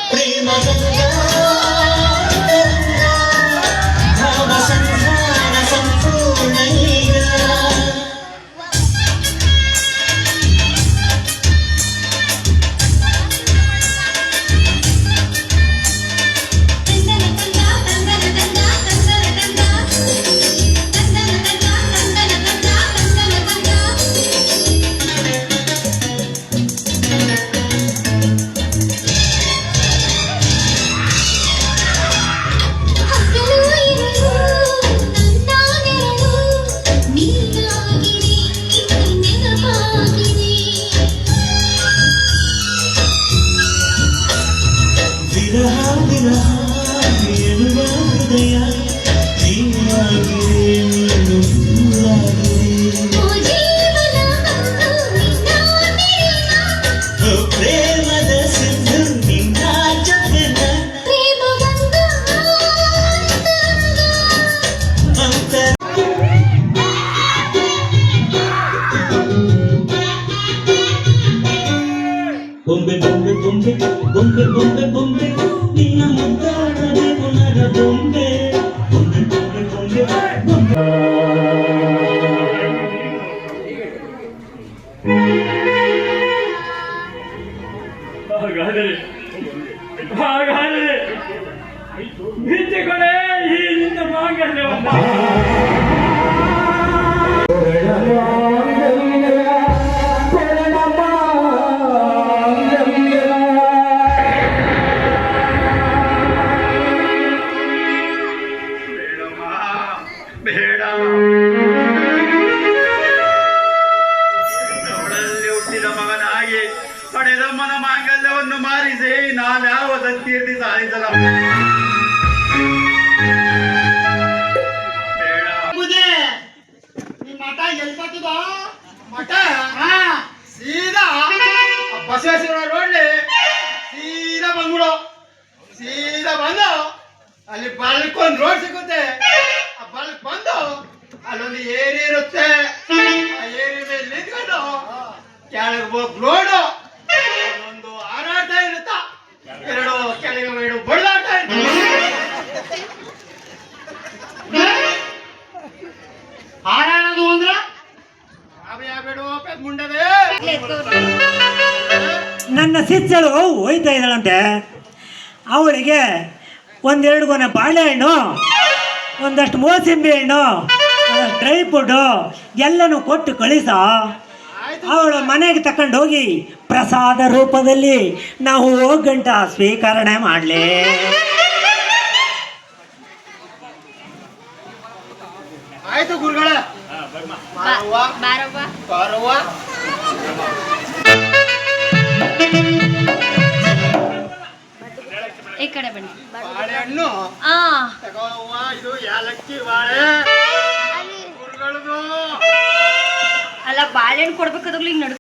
ಪ್ರೇಮ ಗಂಗಾ ಭಾವ ಸಂಧಾನ ಸಂಪೂರ್ಣ ಈಗ ಬೊಂಬೆ ಬೊಂಬೆ ಬೊಂಬೆ ಬೊಂಬೆ ಬೊಂಬೆ ಬೊಂಬೆ ನಿನ್ನ ಮುದ್ದಾಡದೆ ಪುನರ ಬೊಂಬೆ ಬೊಂಬೆ ಬೊಂಬೆ ಬೊಂಬೆ ಬೊಂಬೆ ಹಾಗಾದರೆ ಬಿಚ್ಚೆ ಕೊಡೆ ಈ ನಿನ್ನ ಮಾಂಗಲ್ಯವನ್ನ ಬೇಡ ಅವಳಲ್ಲಿ ಹುಟ್ಟಿದ ಮಗನಾಗಿ ಪಡೆದಮ್ಮನ ಮಾಂಗಲ್ಯವನ್ನು ಮಾರಿಸಿ ನಾವ್ಯಾವ ಸಂಕೀರ್ತಿ ಸಾಧಿಸಲ ಬೇಡ ಈ ಮಠ ಎಲ್ಲಿ ಬರ್ತದ ಮಠ ಸೀದಾ ಬಸವೇಶ್ವರ ರೋಡ್ಲಿ ಸೀದಾ ಬಂದ್ಬಿಡು ಸೀದಾ ಬಂದು ಅಲ್ಲಿ ಬಲ್ಕೊಂದು ರೋಡ್ ಸಿಗುತ್ತೆ ಆ ಬಲ್ಕ್ ಬಂದು ಅಲ್ಲೊಂದು ಏರಿ ಇರುತ್ತೆ ಆ ಏರಿ ಮೇಲೆ ನಿಂತ್ಕೊಂಡು ಕೆಳಗೆ ಹೋಗಿ ರೋಡು ಒಂದು ಹಾರಾಡ್ತಾ ಇರುತ್ತ ಎರಡು ಕೆಳಗೆ ಎರಡು ಬಡ್ದಾಡ್ತಾ ಇರುತ್ತೆ ಹಾರಾಡೋದು ಅಂದ್ರ ಮುಂಡದೆ ನನ್ನ ಶಿಷ್ಯಳು ಹೋಯ್ತಾ ಇದ್ದಾಳಂತೆ. ಅವಳಿಗೆ ಒಂದೆರಡು ಗೊನೆ ಬಾಳೆಹಣ್ಣು, ಒಂದಷ್ಟು ಮೋಸಂಬಿ ಹಣ್ಣು, ಡ್ರೈ ಫ್ರೂಟು ಎಲ್ಲನೂ ಕೊಟ್ಟು ಕಳಿಸ. ಅವಳು ಮನೆಗೆ ತಕೊಂಡು ಹೋಗಿ ಪ್ರಸಾದ ರೂಪದಲ್ಲಿ ನಾವು ಗಂಟ ಸ್ವೀಕರಣೆ ಮಾಡಲಿ. ಆಯ್ತು ಗುರುಗಳ ಈ ಕಡೆ ಬನ್ನಿ. ಬಾಳೆಹಣ್ಣು ಇದು ಏಲಕ್ಕಿ ಬಾಳೆ ಗುರುಗಳದು ಅಲ್ಲ ಬಾಳೆಹಣ್ಣು ಕೊಡ್ಬೇಕಾದ್ರೂ ಈಗ